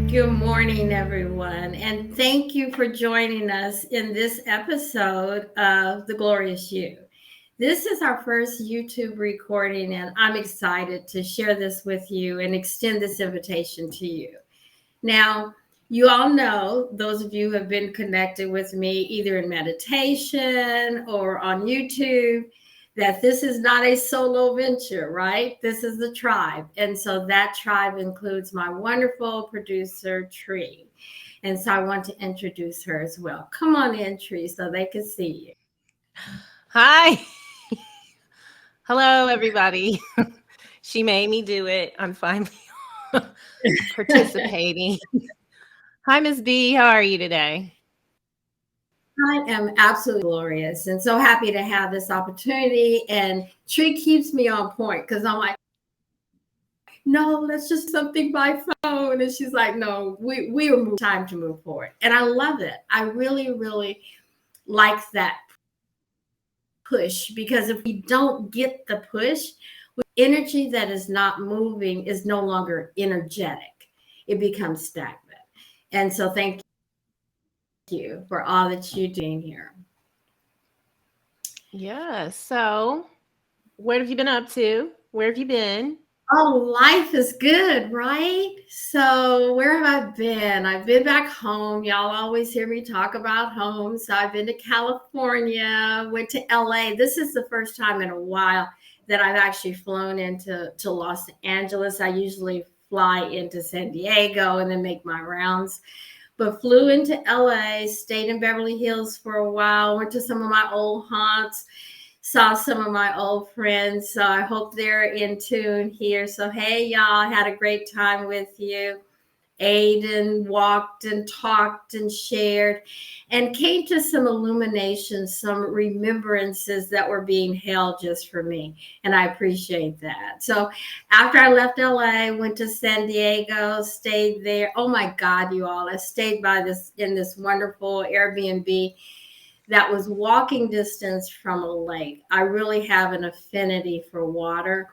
Good morning, everyone, and thank you for joining us in this episode of The Glorious You. This is our first YouTube recording, and I'm excited to share this with you and extend this invitation to you. Now, you all know, those of you who have been connected with me either in meditation or on YouTube, that this is not a solo venture, right? This is the tribe. And so that tribe includes my wonderful producer, Tree. And so I want to introduce her as well. Come on in, Tree, so they can see you. Hi. Hello, everybody. She made me do it. I'm finally participating. Hi, Miss B. How are you today? I am absolutely glorious and so happy to have this opportunity. And Tree keeps me on point because I'm like, no, let's just something by phone. And she's like, no, we are time to move forward. And I love it. I really, really like that push because if we don't get the push, energy that is not moving is no longer energetic. It becomes stagnant. And so thank you for all that you're doing here. Yeah. So, what have you been up to? Where have you been? Oh, life is good, right? So, where have I been? I've been back home. Y'all always hear me talk about home. So, I've been to California, went to LA. This is the first time in a while that I've actually flown into Los Angeles. I usually fly into San Diego and then make my rounds. But flew into LA, stayed in Beverly Hills for a while, went to some of my old haunts, saw some of my old friends. So I hope they're in tune here. So, hey, y'all, had a great time with you. Ate and walked and talked and shared and came to some illuminations, some remembrances that were being held just for me. And I appreciate that. So after I left LA, went to San Diego, stayed there. Oh my God, you all, I stayed by this in this wonderful Airbnb that was walking distance from a lake. I really have an affinity for water.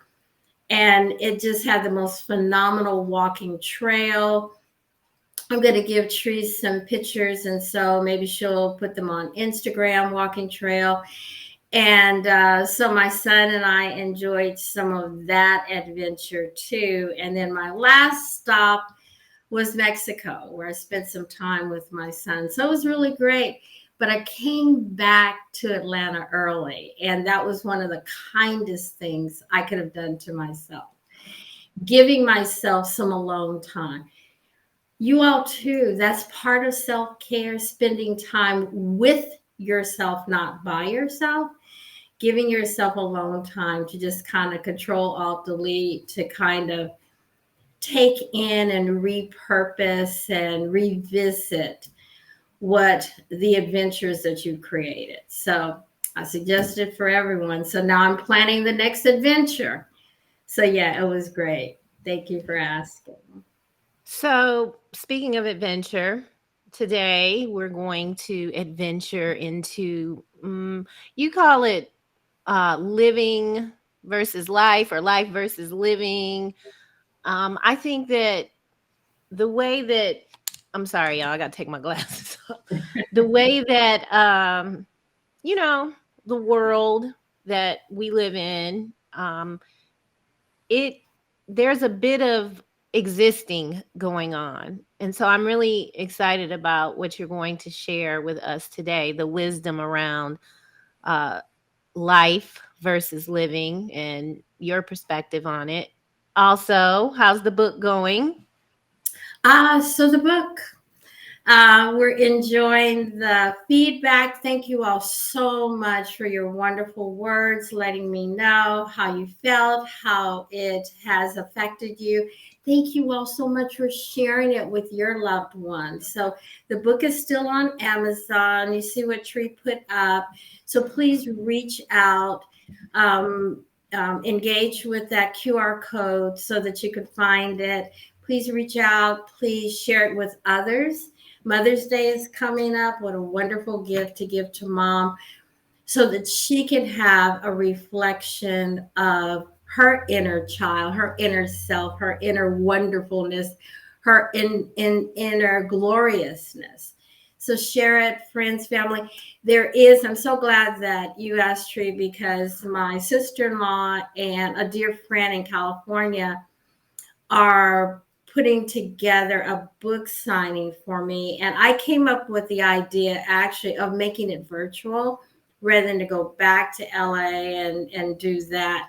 And it just had the most phenomenal walking trail. I'm going to give Trees some pictures, and so maybe she'll put them on Instagram, walking trail. And so my son and I enjoyed some of that adventure too. And then my last stop was Mexico, where I spent some time with my son. So it was really great. But I came back to Atlanta early, and that was one of the kindest things I could have done to myself, giving myself some alone time. You all too, that's part of self-care, spending time with yourself, not by yourself, giving yourself alone time to just kind of control, alt, delete, to kind of take in and repurpose and revisit what the adventures that you created. So I suggest it for everyone. So now I'm planning the next adventure. So yeah, it was great. Thank you for asking. So, speaking of adventure, today we're going to adventure into, you call it living versus life or life versus living. I think that the way that I'm sorry, y'all, I got to take my glasses off. The way that you know, the world that we live in, it there's a bit of existing going on. And so I'm really excited about what you're going to share with us today, the wisdom around uh life versus living and your perspective on it. Also, how's the book going? So the book, we're enjoying the feedback. Thank you all so much for your wonderful words, letting me know how you felt, how it has affected you. Thank you all so much for sharing it with your loved ones. So the book is still on Amazon. You see what Tree put up. So please reach out. Engage with that QR code so that you can find it. Please reach out. Please share it with others. Mother's Day is coming up. What a wonderful gift to give to mom so that she can have a reflection of her inner child, her inner self, her inner wonderfulness, her in inner gloriousness. So share it, friends, family. There is, I'm so glad that you asked, Tree, because my sister-in-law and a dear friend in California are putting together a book signing for me. And I came up with the idea actually of making it virtual rather than to go back to LA and do that,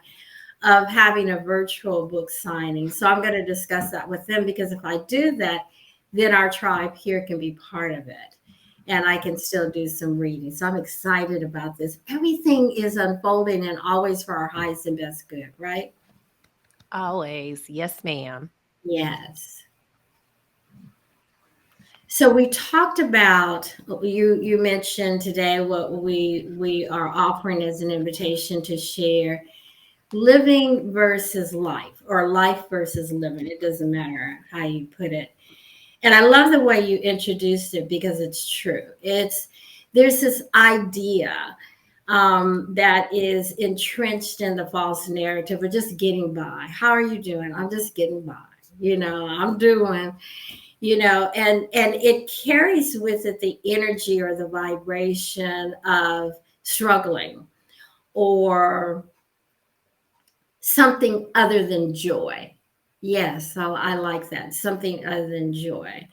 of having a virtual book signing. So I'm going to discuss that with them, because if I do that, then our tribe here can be part of it. And I can still do some reading. So I'm excited about this. Everything is unfolding and always for our highest and best good, right? Always. Yes, ma'am. Yes. So we talked about, you mentioned today what we are offering as an invitation to share living versus life, or life versus living. It doesn't matter how you put it. And I love the way you introduced it, because it's true. There's this idea that is entrenched in the false narrative of just getting by. How are you doing? I'm just getting by. I'm doing, and it carries with it the energy or the vibration of struggling, or something other than joy. Yes, so I like that. Something other than joy.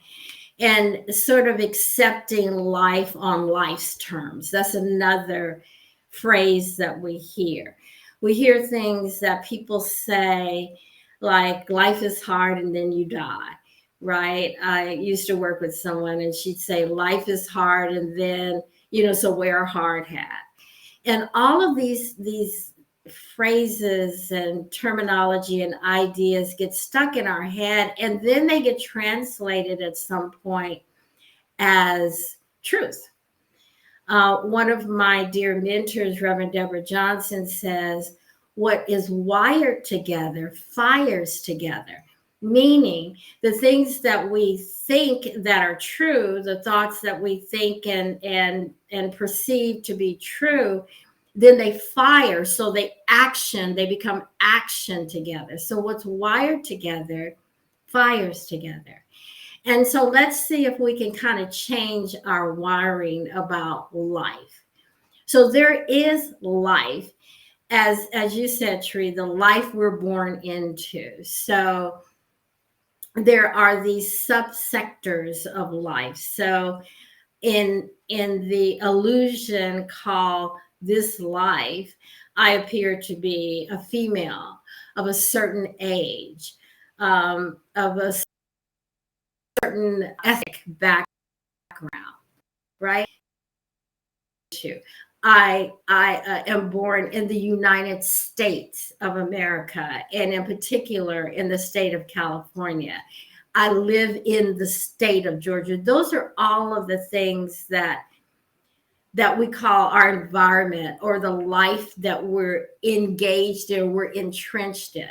And sort of accepting life on life's terms. That's another phrase that we hear. We hear things that people say, like, life is hard and then you die, right? I used to work with someone and she'd say, life is hard and then, so wear a hard hat. And all of these phrases and terminology and ideas get stuck in our head, and then they get translated at some point as truth. One of my dear mentors, Reverend Deborah Johnson, says, what is wired together fires together. Meaning the things that we think that are true, the thoughts that we think and perceive to be true, then they fire. So they become action together. So what's wired together fires together. And so let's see if we can kind of change our wiring about life. So there is life, as you said, Tree, the life we're born into. So there are these subsectors of life. So in the illusion called this life, I appear to be a female of a certain age, of a certain ethnic background, right? I am born in the United States of America, and in particular in the state of California. I live in the state of Georgia. Those are all of the things that we call our environment, or the life that we're engaged in, we're entrenched in.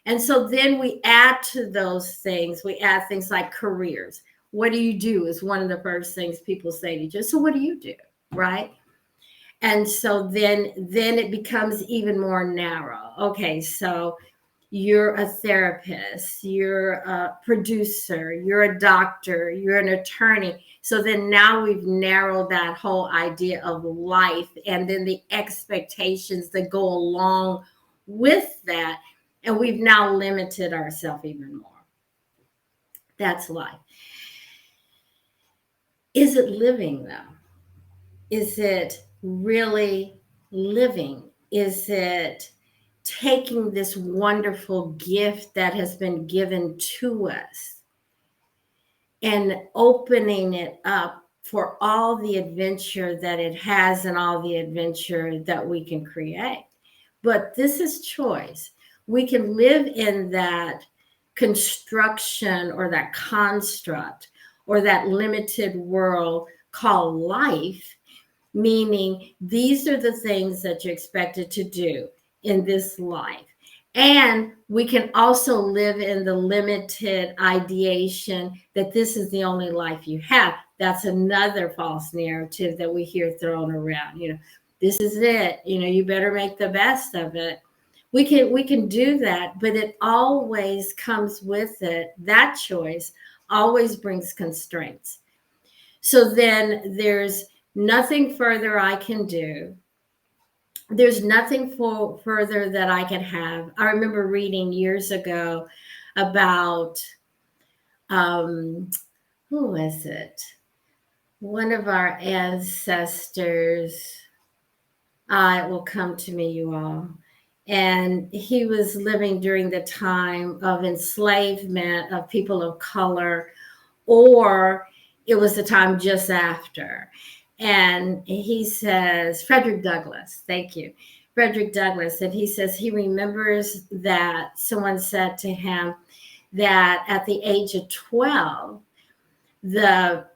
And so then we add to those things, we add things like careers. What do you do is one of the first things people say to you. So what do you do? Right? And so then it becomes even more narrow. Okay, so you're a therapist, you're a producer, you're a doctor, you're an attorney. So then now we've narrowed that whole idea of life, and then the expectations that go along with that. And we've now limited ourselves even more. That's life. Is it living though? Is it really living? Is it taking this wonderful gift that has been given to us and opening it up for all the adventure that it has and all the adventure that we can create? But this is choice. We can live in that construction or that construct or that limited world called life, meaning these are the things that you're expected to do in this life. And we can also live in the limited ideation that this is the only life you have. That's another false narrative that we hear thrown around. This is it. You better make the best of it. We can do that, but it always comes with it, that choice always brings constraints. So then there's nothing further I can do. There's nothing further that I can have. I remember reading years ago about, um, who was it? One of our ancestors. It will come to me, you all. And he was living during the time of enslavement of people of color, or it was the time just after. And he says, Frederick Douglass, thank you. Frederick Douglass, and he says he remembers that someone said to him that at the age of 12, the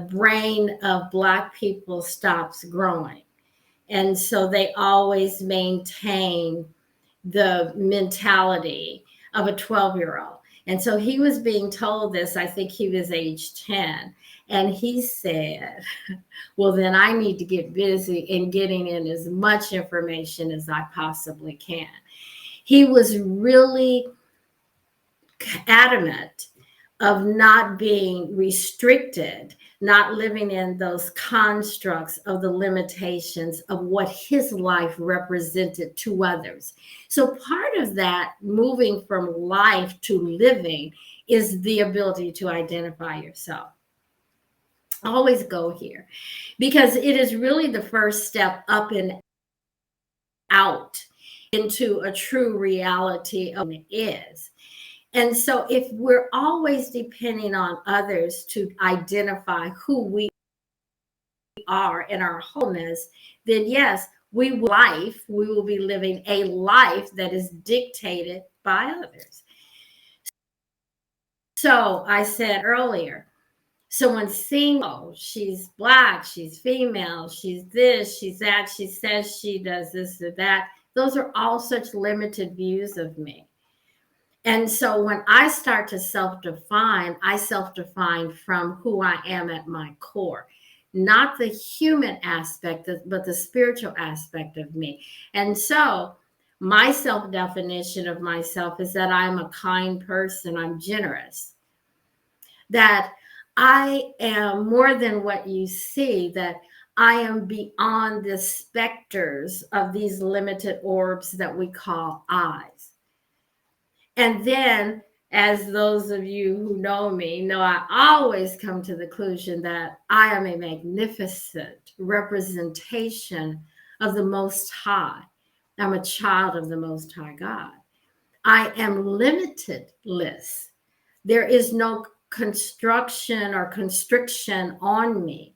brain of Black people stops growing. And so they always maintain the mentality of a 12-year-old. And so he was being told this, I think he was age 10. And he said, well, then I need to get busy in getting in as much information as I possibly can. He was really adamant of not being restricted, not living in those constructs of the limitations of what his life represented to others. So part of that moving from life to living is the ability to identify yourself. Always go here, because it is really the first step up and out into a true reality of what it is. And so if we're always depending on others to identify who we are in our wholeness, then yes, we will be living a life that is dictated by others. So I said earlier, someone seeing, oh, she's Black, she's female, she's this, she's that, she says she does this or that. Those are all such limited views of me. And so when I start to self-define, I self-define from who I am at my core, not the human aspect, but the spiritual aspect of me. And so my self-definition of myself is that I'm a kind person, I'm generous, that I am more than what you see, that I am beyond the specters of these limited orbs that we call eyes. And then, as those of you who know me know, I always come to the conclusion that I am a magnificent representation of the Most High. I'm a child of the Most High God. I am limitless. There is no construction or constriction on me.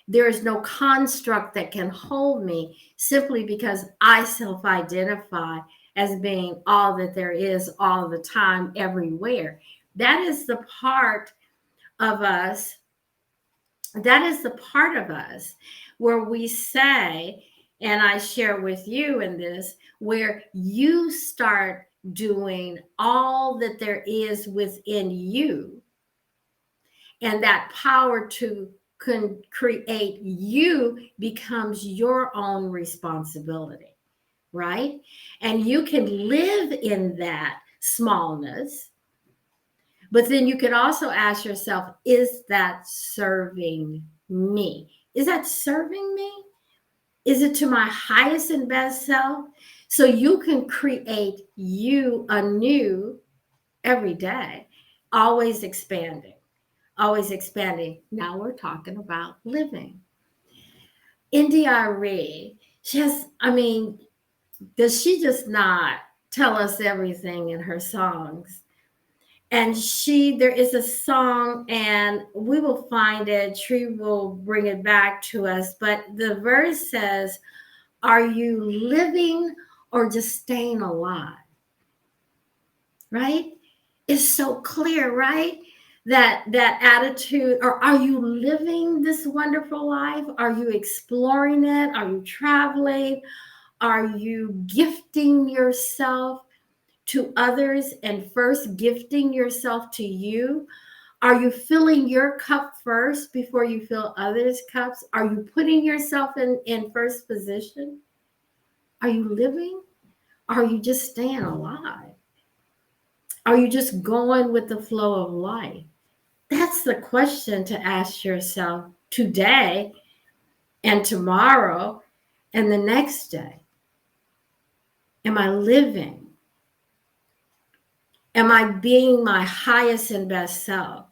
There is no construct that can hold me simply because I self-identify as being all that there is all the time, everywhere. That is the part of us, where we say, and I share with you in this, where you start doing all that there is within you, and that power to create you becomes your own responsibility, right? And you can live in that smallness, but then you can also ask yourself, is that serving me? Is that serving me? Is it to my highest and best self? So you can create you anew every day, always expanding. Always expanding. Now we're talking about living. India Arie, does she just not tell us everything in her songs? And there is a song, and we will find it, Tree will bring it back to us, but the verse says, are you living or just staying alive? Right? It's so clear, right? That attitude, or are you living this wonderful life? Are you exploring it? Are you traveling? Are you gifting yourself to others and first gifting yourself to you? Are you filling your cup first before you fill others' cups? Are you putting yourself in first position? Are you living? Are you just staying alive? Are you just going with the flow of life? That's the question to ask yourself today and tomorrow and the next day. Am I living? Am I being my highest and best self?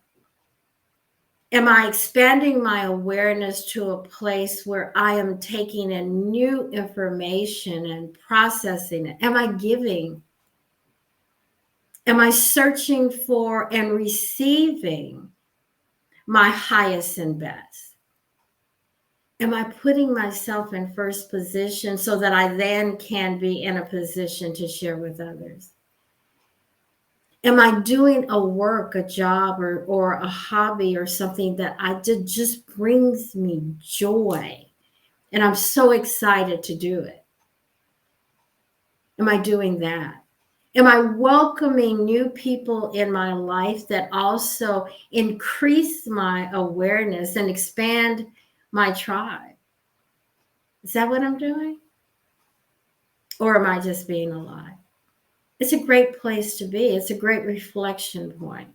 Am I expanding my awareness to a place where I am taking in new information and processing it? Am I giving? Am I searching for and receiving my highest and best? Am I putting myself in first position so that I then can be in a position to share with others? Am I doing a work, a job, or a hobby or something that I did just brings me joy? And I'm so excited to do it. Am I doing that? Am I welcoming new people in my life that also increase my awareness and expand my tribe? Is that what I'm doing? Or am I just being alive? It's a great place to be. It's a great reflection point.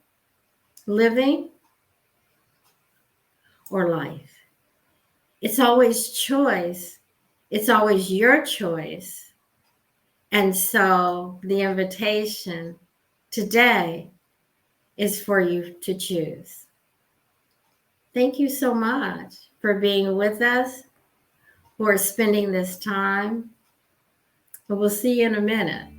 Living or life. It's always choice. It's always your choice. And so the invitation today is for you to choose. Thank you so much for being with us, for spending this time. But we'll see you in a minute.